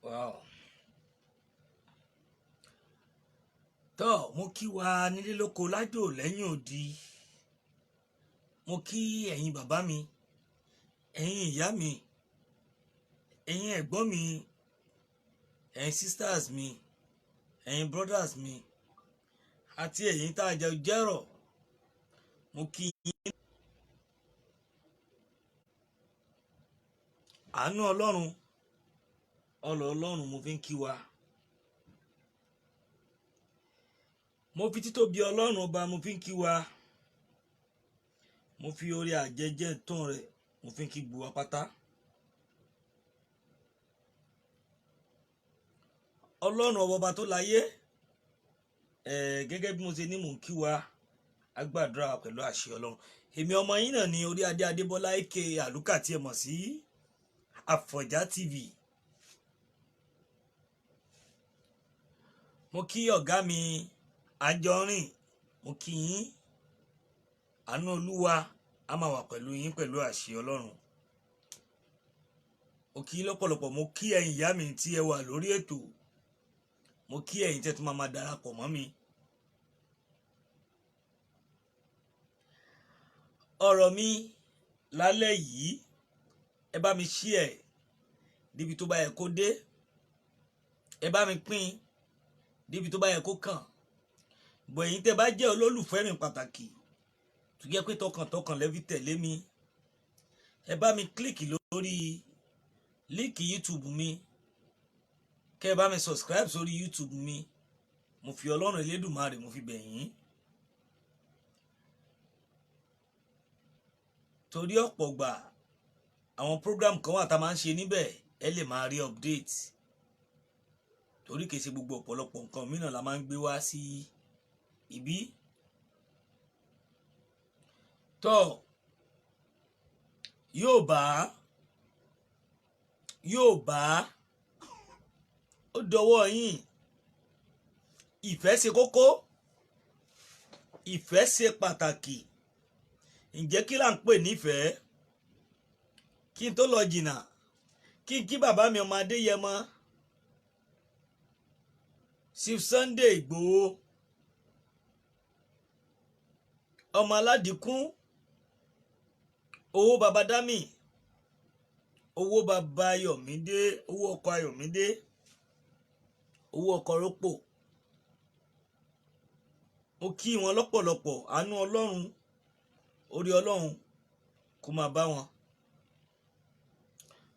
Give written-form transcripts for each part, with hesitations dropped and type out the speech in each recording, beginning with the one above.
Wow. Tó mo kí wa nílé lóko lájò lẹ́yìn odi. Mo kí ẹ̀yin bàbá mi, ẹ̀yin ìyá mi, ẹ̀yin ẹ̀gbọ́n mi, ẹ̀yin sisters mi, ẹ̀yin brothers mi, àti ẹ̀yin tá a jẹ jẹ́rọ̀. Mo kí yín. Àánú Ọlọ́run mo fi ń kí wa. Mo fi títóbi Ọlọ́run ọba mo fi ń kí wa. Mo fi orí àjẹjẹ tán rẹ̀ mo fi ń kí gbogbo wa pátá. Ọlọ́run ọba tó láyé, gẹ́gẹ́ bí mo ṣe ní mò ń kí wa, a gbàdúrà pẹ̀lú àṣẹ Ọlọ́run. Èmi ọmọ yín náà ni orí adé Adébọ́lá aka Àlùkà tí ẹ mọ̀ sí Àfọ̀njá TV. Mo kí ọ̀gá mi Àjọrìn, mo kí yín. Àánú Olúwa a máa wà pẹ̀lú yín pẹ̀lú àṣẹ Ọlọ́run. Mo kí lọ́pọ̀lọpọ̀, mo kí ẹ̀yin ìyá mi tí ẹ wà lórí ètò. Mo kí ẹ̀yin tẹ́ tún máa darapọ̀ mọ́ mi. Ọ̀rọ̀ mi lálẹ́ yìí, ẹ bá mi share níbi tó bá yẹ kó dé. Ẹ bá mi pín níbi tó bá yẹ kó kàn. Bọ̀ ẹ̀yin tẹ́ bá jẹ́ olólùfẹ́ mi pàtàkì, tó jẹ́ pé tọkàntọkàn lẹ fi tẹ̀lé mi, ẹ bá mi click lórí líǹkì YouTube mi. Kẹ́ ẹ bá mi subscribe sórí YouTube mi. Mo fi Ọlọ́run Elédùmarè mo fi bẹ̀ yín. Torí ọ̀pọ̀ gbà àwọn program kan wà tá máa ń ṣe níbẹ̀, ẹ lè máa rí update. Torí kìí ṣe gbogbo ọ̀pọ̀lọpọ̀ nǹkan mìíràn la máa ń gbé wá sí ibi. Tó Yorùbá ó dọwọ́ yín. Ìfẹ́ ṣe kókó, ìfẹ́ ṣe pàtàkì. Ǹjẹ́ kí là ń pè nífẹ̀ẹ́? Kí n tó lọ jìnnà, kí bàbá mi ọmọ Adeyemo, Chief Sunday Igbo, ọmọ aládìkún, owó baba dami, owó baba Ayọ̀mídé, owó ọkọ̀ Ayọ̀mídé, owó ọkọ̀ rọ́pò. Mo kí wọn lọ́pọ̀lọpọ̀. Àánú Ọlọ́run, orí Ọlọ́run kó máa bá wọn.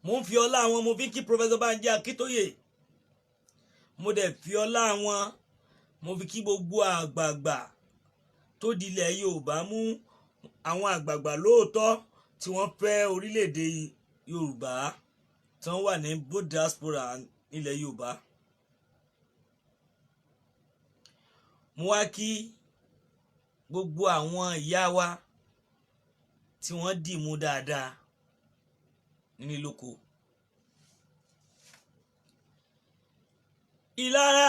Mo ń fi ọlá wọn mo fi kí Professor Banji Akíntóyè. Mo dẹ̀ fi ọlá wọn mo fi kí gbogbo àgbààgbà tó dilẹ̀ Yorùbá mú, àwọn àgbààgbà lóòótọ́ tí wọ́n fẹ́ orílẹ̀-èdè Yorùbá, tí wọ́n wà ní both diaspora ilẹ̀ Yorùbá. Mo wá kí gbogbo àwọn ìyá wa tí wọ́n dì mú dáadáa nílé lóko. Ìlara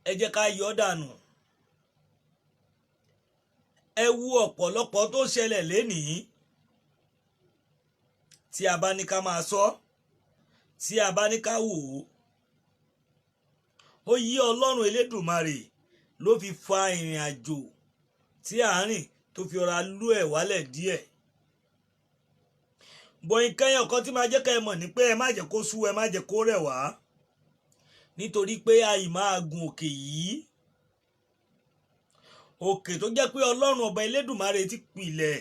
ẹ jẹ́ ká yọ dànù. Ẹ wo ọ̀pọ̀lọpọ̀ tó ṣẹlẹ̀ lénìí. Tí a bá ní ká máa sọ, tí a bá ní ká wò ó yí Ọlọ́run Elédùmarè ló fi fa ìrìn àjò tí àárín tó fi ọ̀rá lú ẹ̀ wálẹ̀ díẹ̀. Bọ̀ nǹkan yẹn kan tí máa jẹ́ ká ẹ mọ̀ ní pé ẹ má jẹ́ kó sú, ẹ má jẹ́ kó rẹ̀ wá. Nítorí pé àì máa gun òkè yìí. Òkè tó jẹ́ pé Ọlọ́run ọba Elédùmarè ti pilẹ̀.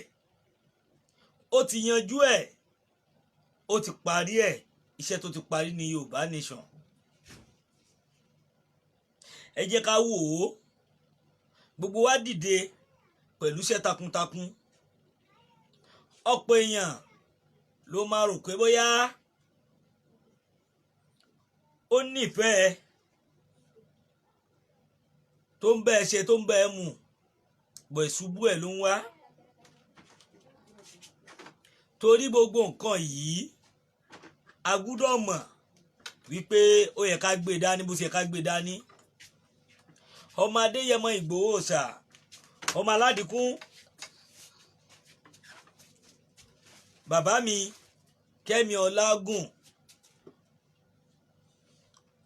Ó ti yanjú ẹ̀. Ó ti parí ẹ̀. Iṣẹ́ tó ti parí ní Yorùbá nation. Ẹ jẹ́ ká wò ó. Gbogbo wa dìde pẹ̀lú iṣẹ́ takuntakun. Ọ̀pọ̀ èèyàn ló máa rò pé bóyá ó nífẹ̀ẹ́ tó ń bẹ́ẹ̀ ṣe tó ń bẹ́ẹ̀ mú, bọ̀ ìṣubú ẹ̀ ló ń wá. Torí gbogbo nǹkan yìí a gbúdọ̀ mọ̀ wípé ó yẹ ká gbé dání bó ṣe ká gbé dání. Ọmọ Adeyemo Ìgbòho ṣà, ọmọ aládìkún, bàbá mi Kẹ́mi Ọlágùn,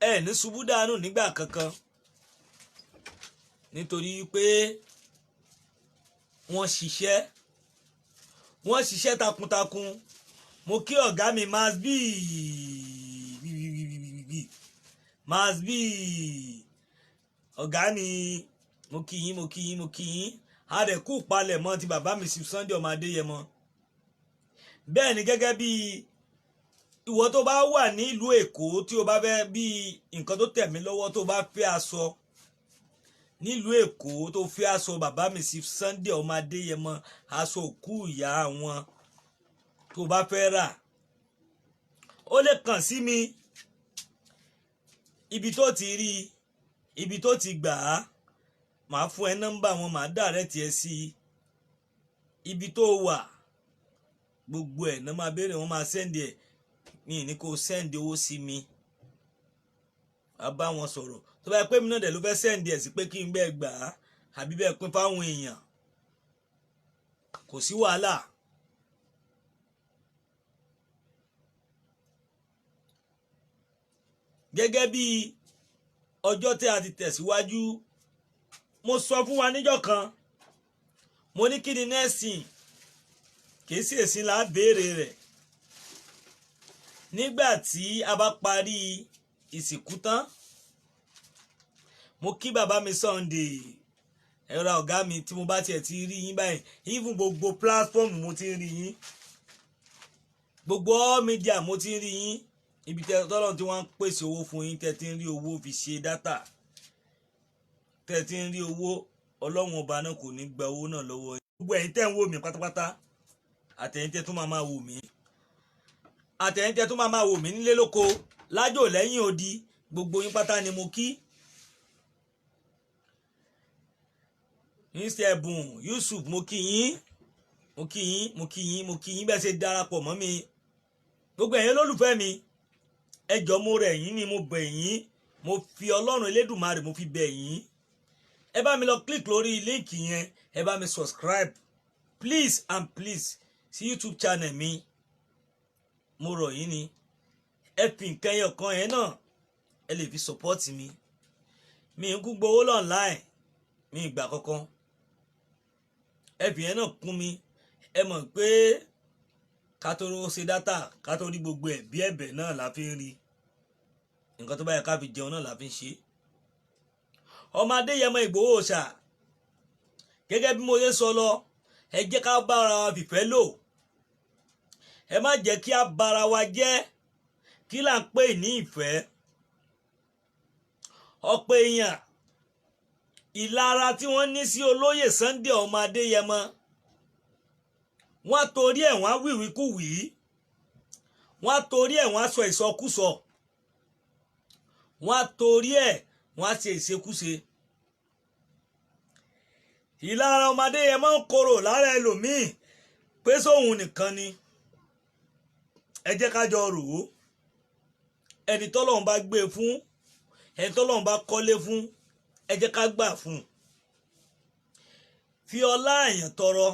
ẹ ní ṣubú dànù nígbà kankan nítorí pé wọ́n ṣiṣẹ́ takuntakun. Mo kí ọ̀gá mi Masbi ọ̀gá mi, mo kí yín a dẹ̀ kú palẹ̀ mọ́ ti bàbá mi Chief Sunday ọmọ Adéyẹmọ. Bẹ́ẹ̀ ni gẹ́gẹ́ bí ìwọ tó bá wà ní ìlú Èkó tí o bá fẹ́ bí nǹkan tó tẹ̀ mí lọ́wọ́ tó bá fẹ́ aṣọ nílùú Èkó tó fẹ́ aṣọ bàbá mi Chief Sunday ọmọ Adéyẹmọ, aṣọ òkú ìyá wọn tó bá fẹ́ rà ó lè kàn sí mi. Ibi tó ti rí, ibi tó ti gbà á, màá fún ẹ nọ́mbà wọn, màá direct ẹ sí ibi tó wà. Gbogbo ẹ̀ náà máa béèrè, wọ́n máa send ẹ̀. Mi ní kó send owó sí mi, a bá wọn sọ̀rọ̀. Tó bá yẹ pé mi náà dẹ̀ ló fẹ́ send ẹ̀ sí pé kí n bẹ́ẹ̀ gbà á àbí bẹ́ẹ̀ pín fáwọn èèyàn, kò sí wàhálà. Gẹ́gẹ́ bí ọjọ́ tí a ti tẹ̀síwájú, mo sọ fún wa níjọ́ kan, mo ní kí ni nẹ́ẹ̀sìn, kìí sì èsì là á béèrè rẹ̀ nígbà tí a bá parí ìsìnkú tán. Mo kí bàbá mi Sunday, ẹ̀rọ ọ̀gá mi, tí mo bá tiẹ̀ ti rí yín báyìí, even gbogbo platform mo ti rí yín, gbogbo all media mo ti rí yín. Ibi tọ́lọ́run tí wọ́n ń pèsè owó fún yín, tẹ́ ti ń rí owó fi ṣe dátà, tẹ́ ti ń rí owó, ọlọ́run ọba náà kò ní gba owó náà lọ́wọ́ yín. Gbogbo ẹ̀yin tẹ́ ń wò mí pátápátá, àtẹ̀yin tẹ́ tún máa wò mí, àtẹ̀yin tẹ́ tún máa wò mí nílé lóko lájò lẹ́yìn odi, gbogbo yín pátá ni mo kí. Mr. Ebun Yusuf, mo kí yín bẹ́ẹ̀ ṣe darapọ̀ mọ́ mi. Gbogbo ẹ̀yin olólùfẹ́ mi, ẹ jọ̀ọ́ mo rẹ̀ yín ni, mo bẹ̀ yín, mo fi Ọlọ́run Elédùmarè mo fi bẹ̀ yín. Ẹ bá mi lọ click lórí líǹkì yẹn, ẹ bá mi subscribe please and please sí YouTube channel mi. Mo rọ̀ yín ni, ẹ fi nǹkan ẹyọ kan yẹn náà ẹ lè fi support mi. Mi ń kú gbowó online, mi ìgbà kankan. Ẹ fi yẹn náà kún mi. Ẹ mọ̀ pé ká tó ṣe dátà, ká tó rí gbogbo ẹ̀ bí ẹ̀bẹ̀ náà la fi ń rí. Nǹkan tó bá yẹ ká fi jẹun náà la fi ń ṣe. Ọmọ Adéyẹmọ Ìgbòho Òòṣà, gẹ́gẹ́ bí mo ṣe sọ lọ, ẹ jẹ́ ká bá ara wa fìfẹ́ lò. Ẹ má jẹ́ kí a bara wa jẹ́. Kí là ń pè ní ìfẹ́? Ọ̀pọ̀ èèyàn ìlara tí wọ́n ní sí olóyè Sunday ọmọ Adéyẹmọ, wọ́n torí ẹ̀ wọ́n wíwíkúwí, wọ́n torí ẹ̀ wọ́n sọ ìsọkúsọ, wọ́n torí ẹ̀ wọ́n ṣe ìṣekúṣe. Ìlara ọmọ Adéyẹmọ ń korò lára ẹlòmíì pé sóhun nìkan ni. Ẹ jẹ́ ká jọ rò ó. Ẹni tọ́lọ́run bá gbé fún, ẹni tọ́lọ́run bá kọ́lé fún, ẹ jẹ́ ká gbà fún. Fi ọlá èèyàn tọrọ,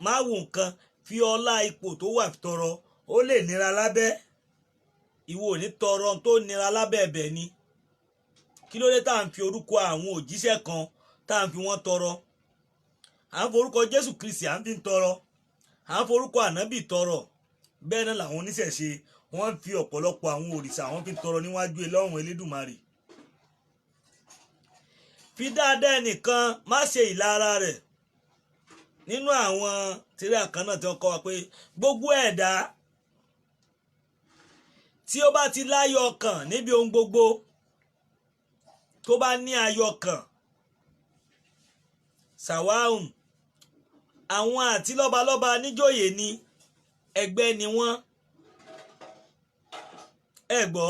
má wo nǹkan, fi ọlá ipò tó wà tọrọ, ó lè nira lábẹ́. Ìwọ ò ní tọrọ tó nira lábẹ́ ẹ̀bẹ̀ ni. Kí ló dé tá à ń fi orúkọ àwọn òjíṣẹ́ kan tá à ń fi wọ́n tọrọ? À ń forúkọ Jésù Kristi à ń fi tọrọ, à ń forúkọ ànábì tọrọ. Bẹ́ẹ̀ náà làwọn oníṣẹ̀ṣe, wọ́n ń fi ọ̀pọ̀lọpọ̀ àwọn òrìṣà wọ́n fi tọrọ níwájú Ọlọ́run Elédùmarè. Fi dáadáa ẹnìkan, má ṣe ìlara rẹ̀. Nínú àwọn tírà kan náà tí wọ́n kọ́ wa pé gbogbo ẹ̀dá tí ó bá ti láyọ̀ ọkàn níbi ohun gbogbo, tó bá ní ayọ̀ ọkàn, sàwáhùn, àwọn àti lọ́balọ́ba níjòyè ni, ẹgbẹ́ ni wọ́n. Ẹ gbọ́,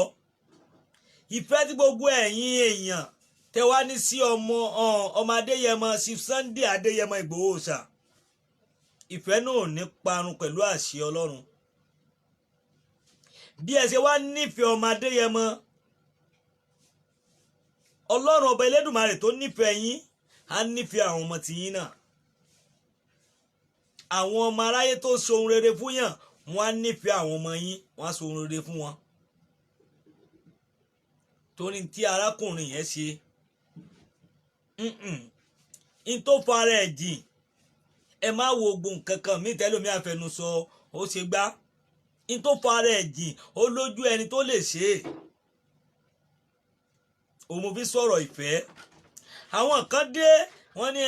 ìfẹ́ tí gbogbo ẹ̀yin èèyàn tẹ wá ní sí ọmọ Adéyẹmọ Chief Sunday Adéyẹmọ Ìgbòho Òòṣà, ìfẹ́ náà ò ní parun pẹ̀lú àṣẹ Ọlọ́run. Bí ẹ ṣe wá nífẹ̀ẹ́ ọmọ Adéyẹmọ, Ọlọ́run ọba Elédùmarè tó nífẹ̀ẹ́ yín á nífẹ̀ẹ́ àwọn ọmọ tiyín náà. Àwọn ọmọ aráyé tó ṣe ohun rere fún yàn, wọ́n á nífẹ̀ẹ́ àwọn ọmọ yín, wọ́n á ṣe ohun rere fún wọn. torí tí arákùnrin yẹn ṣe n tó fara ẹ̀ jìn ẹ má wo gbogbo nǹkan kan mí tẹ́lómi àfẹnusọ ó ṣe gbá n tó fara ẹ̀ jìn ó lójú ẹni tó lè ṣe é òun fi sọ̀rọ̀ ìfẹ́ àwọn kan dé wọ́n ní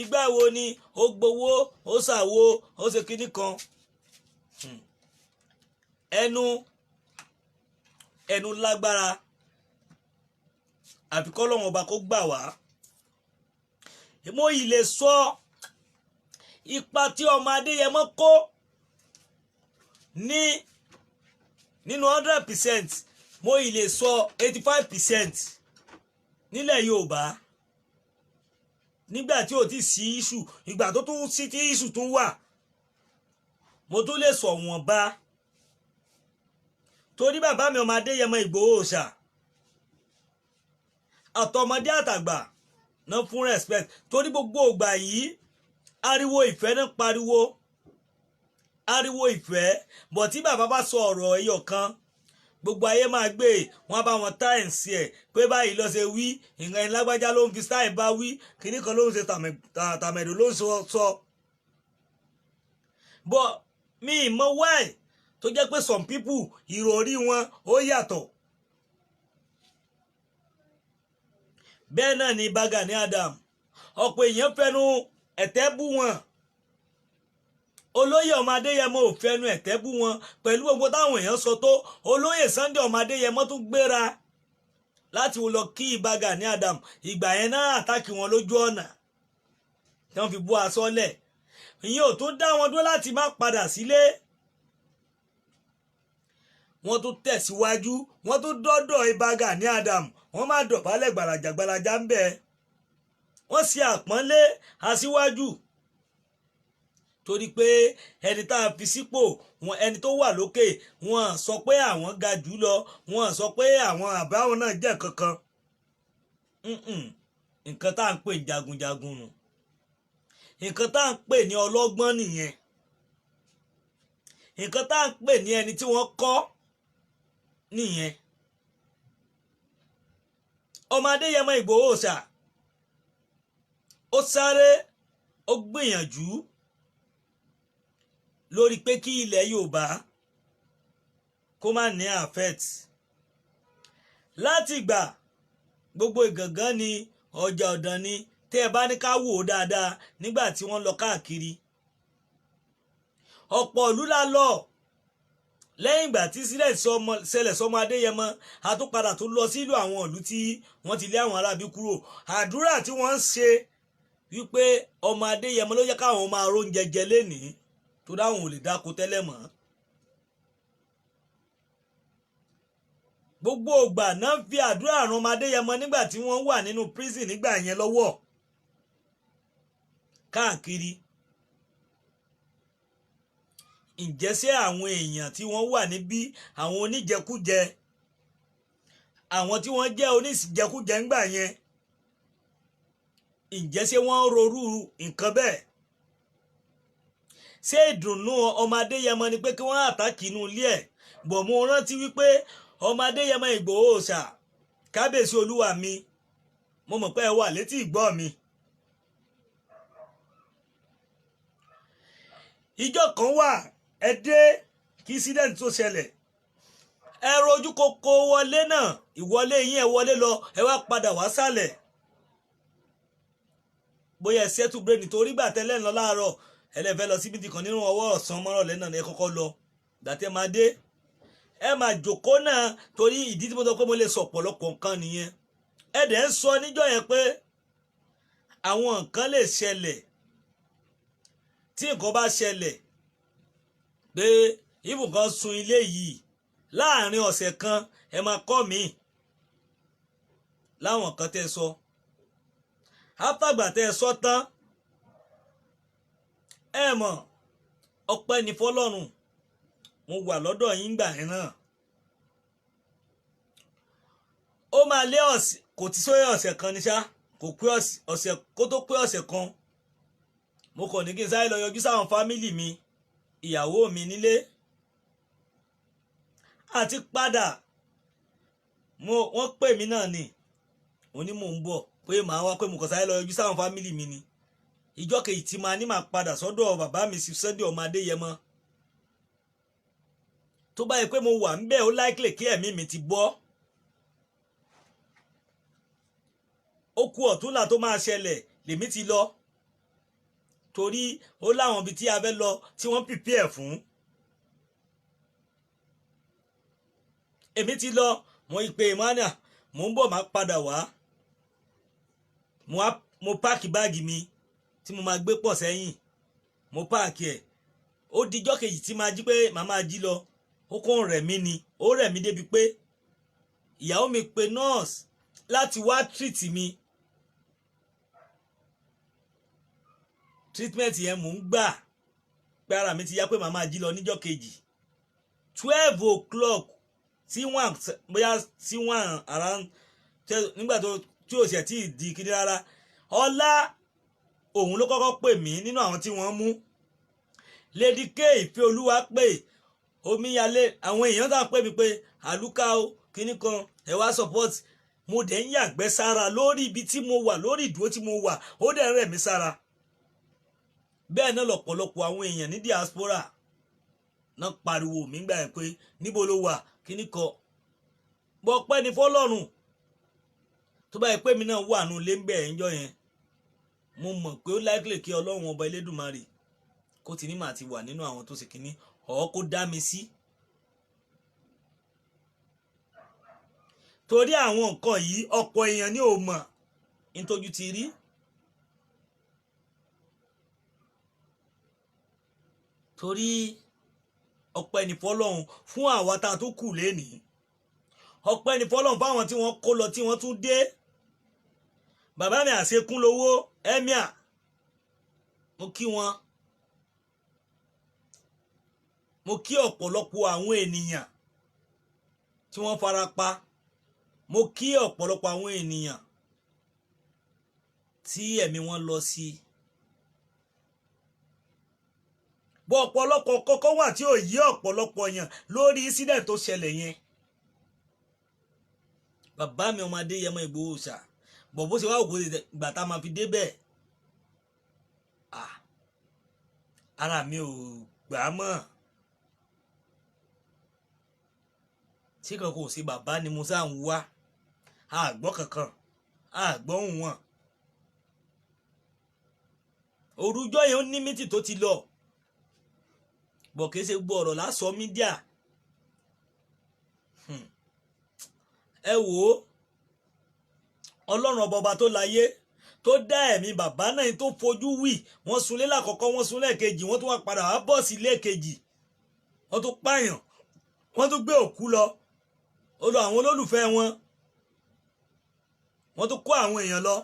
ìgbà wo ni ó gbowó ó ṣàwo ó ṣe kinní kan ẹnu lágbára àfi k'Ọlọ́run ọba kó gbà wá mo yìí lè sọ ipa tí ọmọ Adéyẹmọ kó nínú 100% mo yìí lè sọ 85% nílẹ̀ Yorùbá nígbà tí ò ti sí iṣu ìgbà tó tún sí tí iṣu tún wà mo tún lè sọ wọ́n bá torí bàbá mi ọmọ Adéyẹmọ Ìgbòho Òòṣà àtọmọdé àtàgbà náà fún respect torí gbogbo ògbà yìí ariwo ìfẹ́ náà pariwo ariwo ìfẹ́ bọ̀ tí bàbá bá sọ ọ̀rọ̀ ẹyọ kan gbogbo ayé máa gbé wọn bá wọn táìsì ẹ pé báyìí lọ ṣe wí nǹkan ẹni lágbájá ló ń fi stáì bá wí kíní kan ló ń ṣe tàmẹ̀dò ló ń sọ bọ̀ mi mọ why tó jẹ́ pé some people ìròrí wọn ó yàtọ̀ bẹ́ẹ̀ náà ni Gani Adams ọ̀pọ̀ èèyàn fẹnu ẹ̀tẹ́ bú wọn olóyè ọmọ Adéyẹmọ ò fẹnu ẹ̀tẹ́ bú wọn pẹ̀lú gbogbo táwọn èèyàn sọ tó olóyè Sunday ọmọ Adéyẹmọ tún gbéra láti lọ kí Gani Adams ìgbà yẹn náà àtàkì wọn lójú ọ̀nà tí wọ́n fi bú aṣọ́lẹ̀ ìyẹn ò tún dá wọn dúró láti má padà sílé wọ́n tún tẹ̀síwájú wọ́n tún dọ́dọ̀ Gani Adams wọ́n má dọ̀bálẹ̀ gbàràjàgbàràjà ń bẹ̀ wọ́n ṣe àpọ́nlé aṣíwájú torí pé ẹni tá a fi sípò wọn ẹni tó wà lókè wọn sọ pé àwọn ga jù lọ wọn sọ pé àwọn àbáwọn náà jẹ́ kankan nǹkan tá à ń pè ní jagunjagun nù nǹkan tá à ń pè ní ọlọ́gbọ́n nìyẹn nǹkan tá à ń pè ní ẹni tí wọ́n kọ́ nìyẹn ọmọ Adéyẹmọ Ìgbòho Òòṣà ó sáré ó gbìyànjú lórí pé kí ilẹ̀ Yorùbá kó má ní affect láti ìgbà gbogbo ìgàngán ni ọjà ọ̀dàn ni tẹ́ ẹ bá ní ká wò ó dáadáa nígbà tí wọ́n lọ káàkiri ọ̀pọ̀ ìlú la lọ lẹ́yìn ìgbà tí ṣẹlẹ̀ sọmọ Adéyẹmọ àtúpadà tó lọ sílùú àwọn ìlú tí wọ́n ti lé àwọn arábí kúrò àdúrà tí wọ́n ń ṣe wípé ọmọ Adéyẹmọ ló yẹ káwọn máa róúnjẹ jẹ lénìí tó dáhùn ò lè dáko tẹ́lẹ̀ mọ́ gbogbo ògbà náà fi àdúrà ràn ọmọ Adéyẹmọ nígbà tí wọ́n wà nínú prison nígbà yẹn lọ́wọ́ káàkiri ǹjẹ́ ṣé àwọn èèyàn tí wọ́n wà níbí àwọn oníjẹkújẹ àwọn tí wọ́n jẹ́ oníjẹkújẹ ńgbà yẹn ǹjẹ́ ṣé wọ́n rorú nǹkan bẹ́ẹ̀ ṣé ìdùnnú ọmọ Adéyẹmọ ni pé kí wọ́n àtàkì inú ilé ẹ̀ bọ̀ mo rántí wípé ọmọ Adéyẹmọ Ìgbòho Òòṣà kábíyèsí olúwa mi mo mọ̀ pé ẹ wà létí ìgbọ́ mi ìjọ kan wà ẹ dé kí incident tó ṣẹlẹ̀ ẹ rojú kókó wọlé náà ìwọlé yín ẹ wọlé lọ ẹ wá padà wá sálẹ̀ bóyá ẹ ṣẹ́tù brain nítorí gbà tẹ́lẹ̀ ń lọ láàárọ̀ ẹ lè fẹ́ lọ síbi kan nínú ọwọ́ ọ̀sán mọ́rọ̀lẹ́ náà ẹ kọ́kọ́ lọ dàtẹ́ máa dé ẹ máa jòkó náà torí ìdí tí mo sọ pé mo lè sọ ọ̀pọ̀lọpọ̀ nǹkan nìyẹn ẹ dẹ̀ ń sọ níjọ́ yẹn pé àwọn nǹkan lè ṣẹlẹ̀ tí nǹkan bá ṣẹlẹ̀ pé ibùkan sun ilé yìí láàrin ọ̀sẹ̀ kan ẹ máa kọ́ mi láwọn kan tẹ́ sọ áfàgbà tẹ́ sọ tán ẹ mọ̀ ọpẹ́ ní fọ́lọ́run mo wà lọ́dọ̀ yín gbà yẹn náà ó máa lé ọ̀sẹ̀ kò tí sóyè ọ̀sẹ̀ kan ní ṣá kò pé ọ̀sẹ̀ kó tó pé ọ̀sẹ̀ kan mo kàn ní kí n sáré lọ yọjú sáwọn fámìlì mi ìyàwó mi nílé àti padà wọ́n pè mí náà ni òní mò ń bọ̀ pé màá wá pé mo kàn sáré lọ yọjú sáwọn fámìlì mi ni ìjọ́ kejì tí màá ní màá padà sọ́dọ̀ bàbá mi sí Sunday ọmọ Adéyẹmọ tó bá yẹ pé mo wà ńbẹ̀ ó likely kí ẹ̀mí mi ti bọ́ ó kù ọ̀túnla tó máa ṣẹlẹ̀ lèmi ti lọ torí ó láwọn ibi tí a fẹ́ lọ tí wọ́n prepare fún èmi ti lọ mo ìpè emmanuel mo ń bọ̀ máa padà wá mo páàkì báàgì mi tí mo máa gbé pọ̀ sẹ́yìn mo páàkì ẹ̀ ó dijọ́ kejì tí máa jí pé màá máa jí lọ ó kàn rẹ̀ mí ni ó rẹ̀ mí débi pé ìyàwó mi pe nọ́ọ̀sì láti wá treat mi treatment yẹn mò ń gbà pé ara mi ti yá pé màá máa jí lọ níjọ́ kejì 12 o'clock sí wọn bóyá sí wọn around nígbà tí ó ṣe tí ì di kiri rárá ọlá òun ló kọ́kọ́ pè mí nínú àwọn tí wọ́n mú Lady K ìfẹ́ olúwa pé omíyalé àwọn èèyàn tá pè mí pé àlùkà o kíní kan ẹ wá support mo dẹ̀ ń yàgbẹ́ sára lórí ibi tí mo wà lórí ìdúró tí mo wà ó dẹ̀ ń rẹ̀ mí sára bẹ́ẹ̀ náà lọ́pọ̀lọpọ̀ àwọn èèyàn ní diaspora náà pariwo mi gbà ẹ̀ pé níbo ló wà kíní kan bọ́ pẹ́ ní fọ́lọ́run tó bá yẹ pé mi náà wà nù lé ń bẹ̀ ẹ̀ ń jọ yẹn mo mọ̀ pé ó likely kí ọlọ́run ọba elédùnmarè kó ti ní màá ti wà nínú àwọn tó ṣe kíní ọ̀ kó dá mi sí. torí àwọn nǹkan yìí ọ̀pọ̀ èèyàn ní ò mọ̀ nítorí ti rí torí ọpẹ́ ní fọ́lọ́run fún àwa tá a tó kù lénìí ọpẹ́ ní fọ́lọ́run fáwọn tí wọ́n kó lọ tí wọ́n tún dé bàbá mi àṣekún lówó emir mo kí wọn mo kí ọ̀pọ̀lọpọ̀ àwọn ènìyàn tí wọ́n fara pa mo kí ọ̀pọ̀lọpọ̀ àwọn ènìyàn tí ẹ̀mí wọn lọ sí bọ́ ọ̀pọ̀lọpọ̀ kọ́kọ́ wà tí ò yí ọ̀pọ̀lọpọ̀ yàn lórí incident tó ṣẹlẹ̀ yẹn bàbá mi ọmọ Adéyẹmọ Ìgbòho ṣá bọ̀ bó ṣe wá òkú ìgbà tá a máa fi débẹ̀ ara mi ò gbà á mọ́ tí kankan ò sí bàbá ni mo sá ń wá àgbọ́ kankan àgbọ́ òun wọn òrùjọ́ yẹn ó ní mítì tó ti lọ bọ̀ kìí ṣe gbogbo ọ̀rọ̀ lásọ mídíà ẹ wò ó ọlọ́run ọba tó láyé tó dá ẹ̀mí bàbá náà tó fojú wì wọ́n sunlé lákọ̀ọ́kọ́ wọ́n sunlé kejì wọ́n tún wá padà wá bọ̀ sí ilé kejì wọ́n tún pààyàn wọ́n tún gbé òkú lọ ó lọ àwọn olólùfẹ́ wọn wọ́n tún kó àwọn èèyàn lọ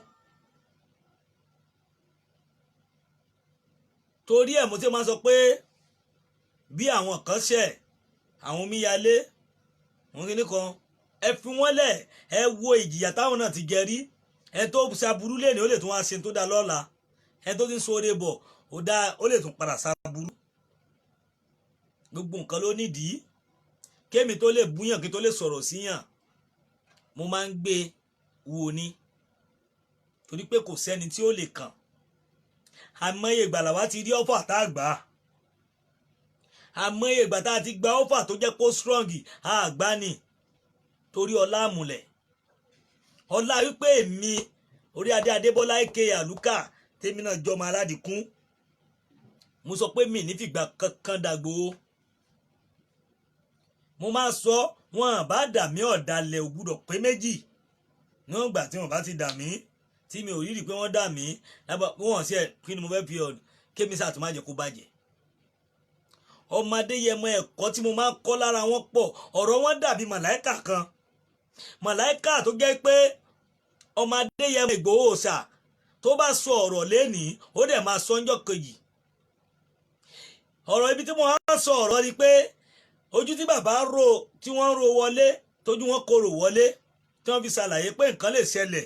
torí ẹ̀ mo ti máa sọ pé bí àwọn kan ṣẹ̀ àwọn omíyalé wọn kí ní kan ẹ fi wọ́n lẹ̀ ẹ wo ìjìyà táwọn náà ti jẹ rí ẹ tó ṣaburú lẹ́ni ó lè tún wá ṣe tó dá lọ́la ẹ tó ti ń sóore bọ̀ ó lè tún padà ṣaburú gbogbo nǹkan ló nídìí kémi tó lè búyàn kí tó lè sọ̀rọ̀ síyàn mo máa ń gbé wò ni torí pé kò sẹ́ni tí ó lè kàn àmọye ìgbà làwa ti rí ọ́fà tá a gbà àmọye ìgbà tá a ti gba ọ́fà tó jẹ́ kó strong àgbá ni torí ọlá àmùlẹ̀ ọlá wípé èmi orí adé Adébọ́lá eke àlùkà tèmi náà jọmọ aládìkún mo sọ pé mi ní fìgbà kankan dàgbò mo máa sọ wọn bá dà mí ọ̀dàlẹ̀ ò gbúdọ̀ pé méjì níwọ̀n ìgbà tí wọ́n bá ti dà mí tí mi ò rí rí pé wọ́n dà mí wọ́n ṣe kí ni mo fẹ́ fi ọ̀ kémi sáà tó má jẹ́ kó bàjẹ́ ọmọ Adéyẹmọ ẹ̀kọ́ tí mo máa ń kọ́ lára wọn pọ̀ ọ̀rọ̀ wọn dàbí màláìkà kan màláìkà tó jẹ́ pé ọmọ Adéyẹmọ Ìgbòho ṣá tó bá sọ ọ̀rọ̀ lẹ́nìí ó dẹ̀ máa sọ ọjọ́ kejì ọ̀rọ̀ ibi tí mo máa ń sọ ọ̀rọ̀ ni pé ojú tí bàbá ro tí wọ́n ro wọlé tójú wọn korò wọlé tí wọ́n fi ṣàlàyé pé nǹkan lè ṣẹlẹ̀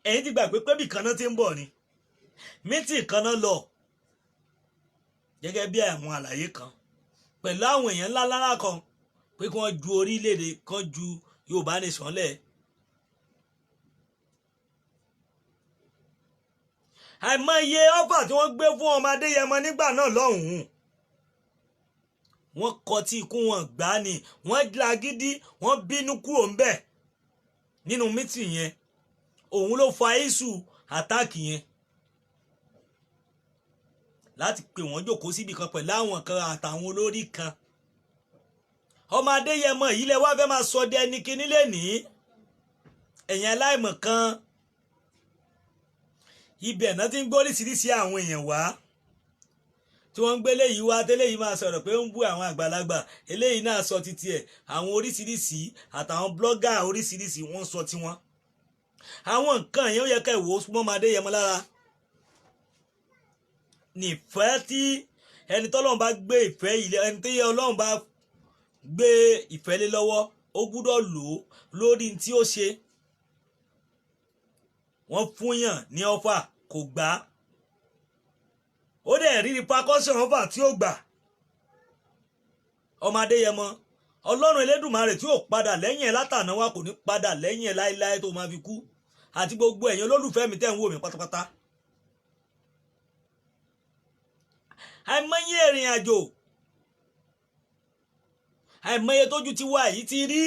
ẹ̀yin ti gbà pé bìkan náà ti ń bọ̀ ni mítì kan náà lọ gẹ́gẹ́ bí àwọn àlàyé kan pẹ̀lú àwọn èèyàn ńlá lára kan pé pé kí wọ́n ju orílẹ̀-èdè kan ju Yorùbá nation lẹ̀. àìmọye ọ́fà tí wọ́n gbé fún ọmọ Adéyẹmọ nígbà náà lọ́hùn-ún wọ́n kọ tí ikú wọn gbá ni wọ́n lágídí wọ́n bínú kúrò ńbẹ̀ nínú mítì yẹn òun ló fa iṣu àtáàkì yẹn láti pè wọ́n jókòó síbi kan pẹ̀lú àwọn kan àtàwọn olórí kan. ọmọ Adéyẹmọ yìí lẹ wá fẹ́ máa sọ dé ẹni kíní lénìí ẹ̀yìn aláìmọ̀ kan ibẹ̀ náà ti ń gbóríṣiríṣi àwọn èèyàn wá tí wọ́n ń gbé léyìí wá tẹ́lẹ̀yìí máa sọ̀rọ̀ pé ó ń bú àwọn àgbàlagbà eléyìí náà sọ títí ẹ̀ àwọn oríṣiríṣi àtàwọn blọ́gà oríṣiríṣi wọ́n sọ tiwọn. àwọn nǹkan yẹn ó yẹ ká ìwò súnmọ́ ọmọ Adéyẹmọ lára nífẹ̀ tí ẹni tọ́lọ́run bá gbé ìfẹ́ yìí ẹni tí Ọlọ́run bá gbé ìfẹ́ lé lọ́wọ́ ó gbúdọ̀ lò ó lórí tí ó ṣe. wọ́n fúnyàn ní ọ́fà kò gbà á ó dẹ̀ rí repercussion ọ́fà tí ó gbà. ọmọ Adéyẹmọ Ọlọ́run Elédùmarè tí ò padà lẹ́yìn ẹ̀ látàná wa kò ní padà lẹ́yìn ẹ̀ láéláé tó máa fi kú àti gbogbo ẹ̀yin olólùfẹ́ mi tẹ́ ń wò mí pátápátá. àìmọye ìrìn àjò àìmọye tójú ti wá yìí ti rí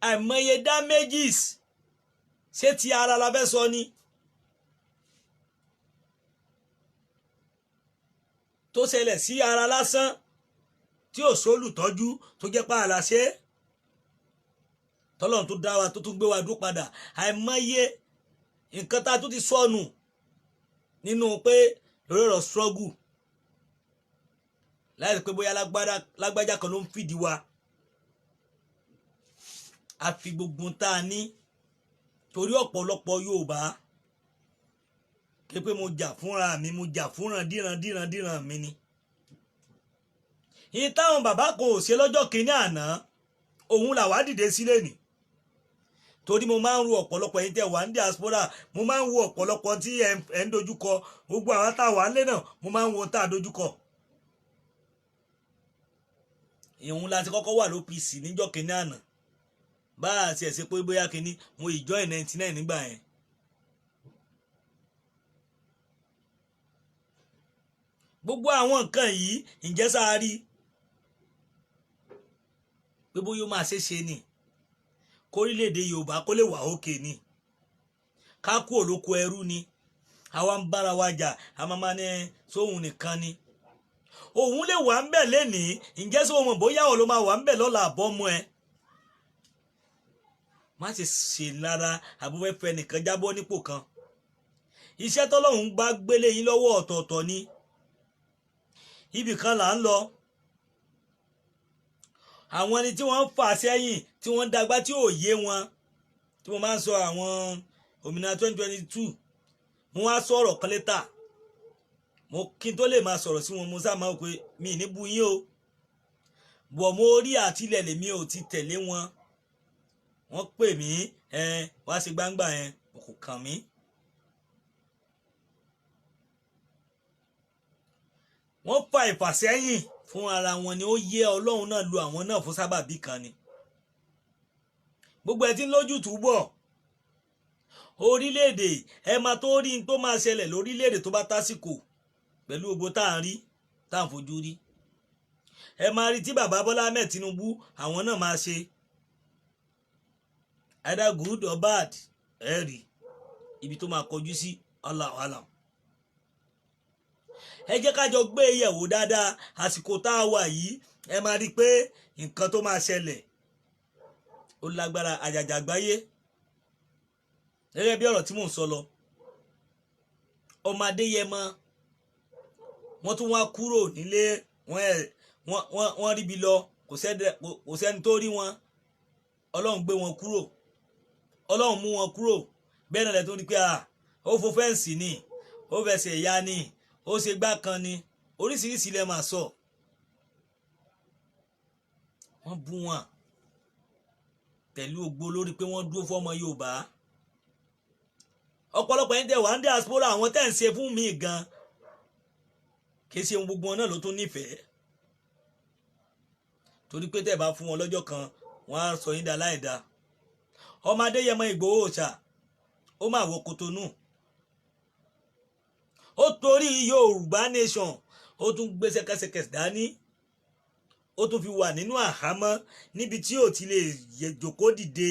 àìmọye damages ṣé ti ara la fẹ́ sọ ni tó ṣẹlẹ̀ sí ara lásán tí ò sólùtọ́jú tó jẹ́ pa àlàṣe tọ́lọ́run tó dá wa tó tún gbé wa dúró padà àìmọye nǹkan tá a tún ti sọnù nínú pé lórí ọ̀rọ̀ struggle láì pé bóyá lágbájá kan ló ń fìdí wa a fi gbogbo tá a ní torí ọ̀pọ̀lọpọ̀ Yorùbá ké pé mo jà fúnra mi mo jà fúnra díran mi ni. ìyí táwọn bàbá kò ṣe lọ́jọ́ kìíní àná òun làwa dìde sílẹ̀ nì torí mo máa ń ru ọ̀pọ̀lọpọ̀ yín tẹ́ wà ní diaspora mo máa ń wo ọ̀pọ̀lọpọ̀ tí ẹ̀ ń dojúkọ gbogbo àwọn tá a wà nílé náà mo máa ń wo tá a dojúkọ. ìhun láti kọ́kọ́ wà l'OPC níjọ́ kìíní àná bá a ṣe ṣe pé bóyá kìíní mo join 99 nígbà yẹn. gbogbo àwọn nǹkan yìí ǹjẹ́ sáà rí pé bóyá ó máa ṣe ni kórílẹ̀-èdè Yorùbá kó lè wà òkè ni ká kú olóko ẹrú ni àwa ń bára wa jà a máa ní sóhun nìkan ni òun lè wà ń bẹ̀ lénìí ǹjẹ́ sọ wọn bóyá ọ̀ ló máa wà ń bẹ̀ lọ́la àbọ́mọ ẹ má ṣe ṣe lára àbúfẹ́fẹ́ nìkan jábọ́ nípò kan iṣẹ́ tọ́lọ́run bá gbélé yín lọ́wọ́ ọ̀tọ̀ọ̀tọ̀ ni ibì kan là ń lọ àwọn ẹni tí wọ́n ń fà sẹ́yìn tí wọ́n ń dàgbà tí ò yé wọn tí mo máa ń sọ àwọn òmìnira 2022 mo wá sọ̀rọ̀ kan létà mo kí n tó lè máa sọ̀rọ̀ sí wọn mo sáà máa pé mi ní bu yín o bọ̀ mo rí àtìlẹ̀ lèmi ò ti tẹ̀lé wọn wọ́n pè mí wá sí gbangba yẹn kò kàn mí. wọ́n fa ìfàsẹ́yìn fún ara wọn ni ó yẹ Ọlọ́run náà lu àwọn náà fún sábàbí kan ni gbogbo ẹ tí ń lójú túbọ̀ orílẹ̀-èdè ẹ máa tó rí tó máa ṣẹlẹ̀ lórílẹ̀-èdè tó bá tásìkò pẹ̀lú gbogbo tá à ń rí tá à ń fojú rí ẹ máa rí tí bàbá Bọ́lá Ahmed Tinubu àwọn náà máa ṣe either good or bad ẹ rí ibi tó máa kọjú sí Allahu alam. ẹ jẹ́ ká jọ gbé yẹ̀wò dáadáa àsìkò tá a wà yìí ẹ máa rí i pé nǹkan tó máa ṣẹlẹ̀ ó lágbára àjàjà àgbáyé gẹ́gẹ́ bí ọ̀rọ̀ tí mò ń sọ lọ ọmọ Adéyẹmọ wọ́n tún wá kúrò nílé wọ́n ríbi lọ kò sẹ́ni tó rí wọn Ọlọ́run gbé wọn kúrò Ọlọ́run mú wọn kúrò bẹ́ẹ̀ náà lẹ́ tó rí pé ó fo fẹ́ǹsì ni ó fẹsẹ̀ ya ni ó ṣe gbá kan ni oríṣiríṣi lẹ máa sọ wọ́n bú wọn pẹ̀lú ògbó lórí pé wọ́n dúró fọ́mọ Yorùbá ọ̀pọ̀lọpọ̀ ẹni tẹ́ wà ń diaspora àwọn tẹ́ ń ṣe fún mi gan kì í ṣe ohun gbogbo náà ló tún nífẹ̀ẹ́ torí pé tẹ́ bá fún wọn lọ́jọ́ kan wọ́n á sọ yín dá láìda. ọmọ Adéyẹmọ Ìgbòho Òòṣà ó máa wọ Kòtónù, ó torí Yorùbá nation ó tún gbé ṣẹ̀kẹ̀ṣẹ̀kẹ̀ dání, ó tún fi wà nínú àhámọ́ níbi tí ò ti lè jókòó dìde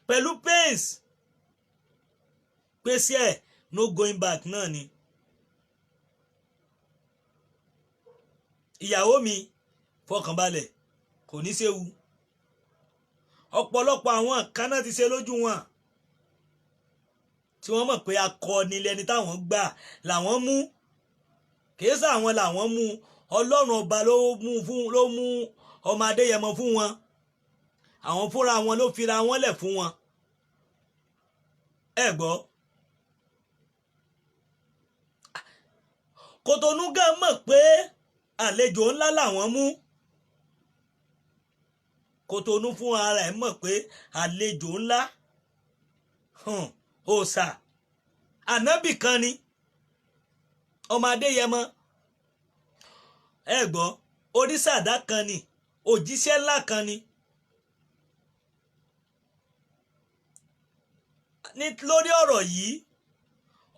pẹ̀lú pains pèsè ẹ̀ no going back náà ni. ìyàwó mi fọkànbalẹ̀ kò ní séwu, ọ̀pọ̀lọpọ̀ àwọn kan náà ti ṣe lójú wọn tí wọ́n mọ̀ pé akọni lẹni táwọn gbà làwọn mú, kìí sá àwọn làwọn mú, Ọlọ́run ọba ló mú ọmọ Adéyẹmọ fún wọn, àwọn fúnra wọn ló fira wọn lẹ̀ fún wọn. ẹ gbọ́ Kòtónù gan mọ̀ pé àlejò ńlá làwọn mú, Kòtónù fún ara ẹ̀ mọ̀ pé àlejò ńlá òòṣà ànábì kan ni ọmọ Adéyẹmọ. ẹ gbọ́ orísàdá kan ni, òjíṣẹ́ ńlá kan ni. ní lórí ọ̀rọ̀ yìí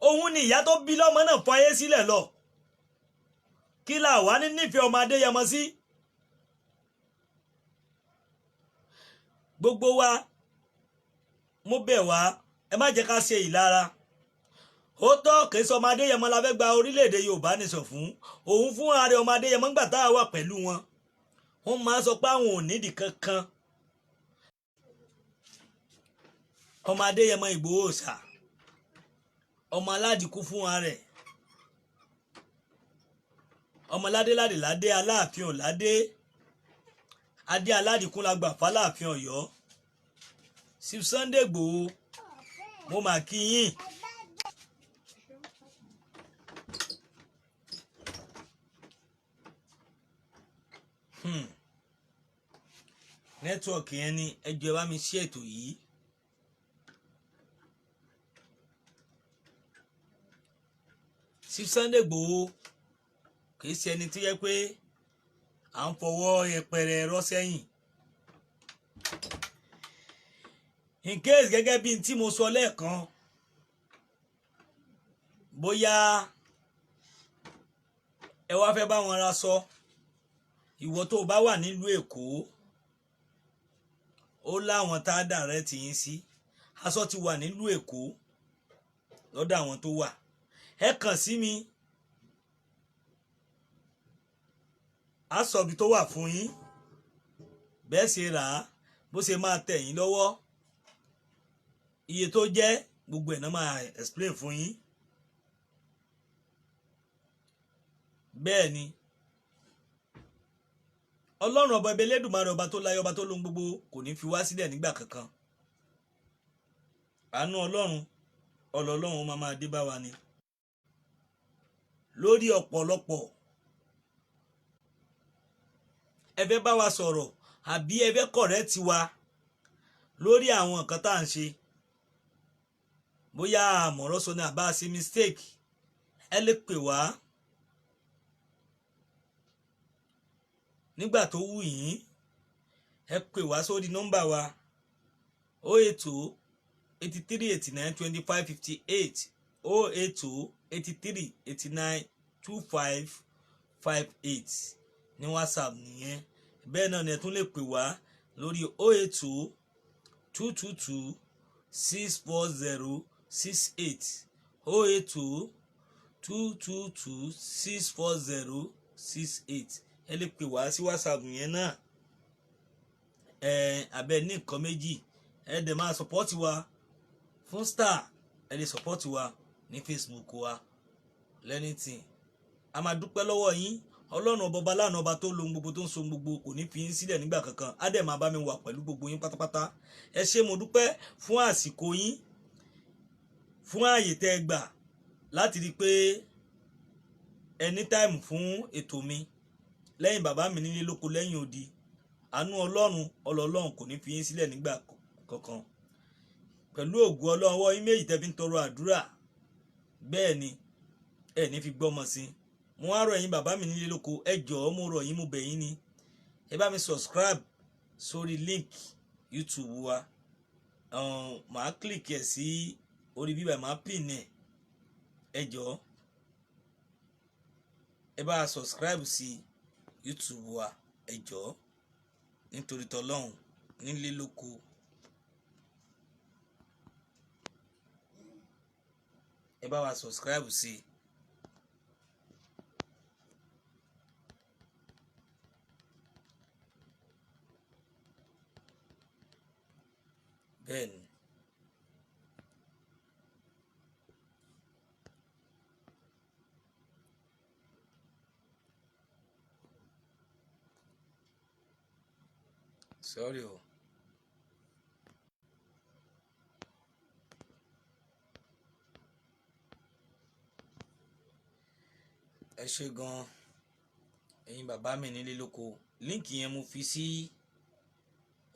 òun ni ìyá tó bí lọ́mọ náà fayé sílẹ̀ lọ, kí là wá ní nífẹ̀ẹ́ ọmọ Adéyẹmọ sí. gbogbo wa mo bẹ̀ wá ẹ má jẹ́ ká ṣe ìlara. ó tọ́ kìí sọ ọmọ Adéyẹmọ la fẹ́ gba orílẹ̀-èdè Yorùbá nìṣọ̀ fún, òun fún ààrẹ ọmọ Adéyẹmọ ńgbà tá a wà pẹ̀lú wọn wọ́n máa sọ pé àwọn ò nídìí kankan. ọmọ Adéyẹmọ Ìgbòho Òòṣà ọmọ aládìkú fún ààrẹ, ọmọ ládéládé ládé Aláàfin Ọ̀ládé adé aládìkún la gbà fáláàfin Ọ̀yọ́. Chief Sunday Ìgbòho mo mà kí yín. nẹ́tíwọ̀kì yẹn ni ẹ jọ̀ọ́ bá mi ṣí ètò yìí. Chief Sunday Ìgbòho kì í ṣe ẹni tó yẹ pé à ń fọwọ́ yẹpẹrẹ rọ́ sẹ́yìn. in case gẹ́gẹ́ bí tí mo sọ lẹ́ẹ̀kan bóyá ẹ wá fẹ́ bá wọn ra sọ, ìwọ tó bá wà nílùú Èkó ó láwọn tá a direct yín sí, aṣọ ti wà nílùú Èkó lọ́dọ̀ àwọn tó wà, ẹ kàn sí mi aṣọ ibi tó wà fún yín bẹ́ẹ̀ ṣe rà á, bó ṣe máa tẹ̀ yín lọ́wọ́, iye tó jẹ́ gbogbo ẹ̀ náà máa explain fún yín. bẹ́ẹ̀ ni Ọlọ́run ọba Elédùmarè ọba tó láyé ọba tó lóhun gbogbo kò ní fi wá sílẹ̀ nígbà kankan. àánú Ọlọ́run máa dé bá wa ni lórí ọ̀pọ̀lọpọ̀. ẹ fẹ́ bá wa sọ̀rọ̀ àbí ẹ fẹ́ correct wa lórí àwọn nǹkan tá à ń ṣe, bóyá àmọ̀ràn sọ ní àbá ṣe mistake, ẹ lè pè wá nígbà tó wù yín. ẹ pè wá sórí nọ́mbà wa 080 83 89 25 58 080 83 89 25 58 ní WhatsApp nìyẹn. bẹ́ẹ̀ náà ni ẹ tún lè pè wá lórí 080 222 640 68 080 222 640 68. ẹ lè pè wá sí WhatsApp yẹn náà. abẹ ní nǹkan méjì ẹ dẹ̀ máa support wa fún star, ẹ lè support wa ní Facebook wa lẹ́nìtìn. a máa dúpẹ́ lọ́wọ́ yín. Ọlọ́run ọba lánàá ọba tó lóhun gbogbo tó ń so gbogbo kò ní fi yín sílẹ̀ nígbà kankan, á dẹ̀ máa bá mi wà pẹ̀lú gbogbo yín pátápátá. ẹ ṣé mo dúpẹ́ fún àsìkò yín, fún ààyè tẹ́ ẹ gbà láti rí pé ẹni táìmù fún ètò mi lẹ́yìn bàbá mi nílé lóko lẹ́yìn odi. àánú Ọlọ́run kò ní fi yín sílẹ̀ nígbà kankan. pẹ̀lú ògo Ọlọ́run ọwọ́ yín méjì tẹ́ fi ń tọrọ àdúrà, bẹ́ẹ̀ ni ẹ ní fi gbọ́mọ sí. mo wá rọ̀ yín bàbá mi nílé lóko, ẹ jọ̀ọ́ mo rọ̀ yín mo bẹ̀ yín ni, ẹ bá mi subscribe sórí link YouTube wa, màá click ẹ̀ sí orí bíbá, màá pin ẹ jọ̀ọ́ ẹ bá subscribe sí YouTube wa ẹ jọ̀ọ́ nítorí tọlọ́hun nílé lóko. Ẹ bá wa subscribe sí bẹ́ẹ̀ ni. Sorry o. Ẹ ṣé gan ẹ̀yin bàbá mi nílé lóko, líǹkì yẹn mo fi sí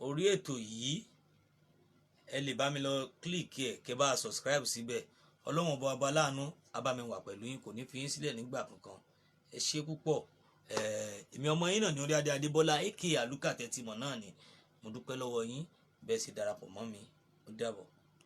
orí ètò yìí, ẹ lè bá mi lọ click ẹ kẹ́ bá subscribe síbẹ̀. Ọlọ́run ọba láàánú á bá mi wà pẹ̀lú yín, kò ní fi yín sílẹ̀ nígbà kankan. Ẹ ṣé púpọ̀. Èmi ọmọ yín náà ní Orí Adé Adébọ́lá aka Àlùkà tẹ́tìmọ̀ náà ni. Mo dúpẹ́ lọ́wọ́ yín bẹ́ẹ̀ sì darapọ̀ mọ́ mi. Ó dàbọ̀.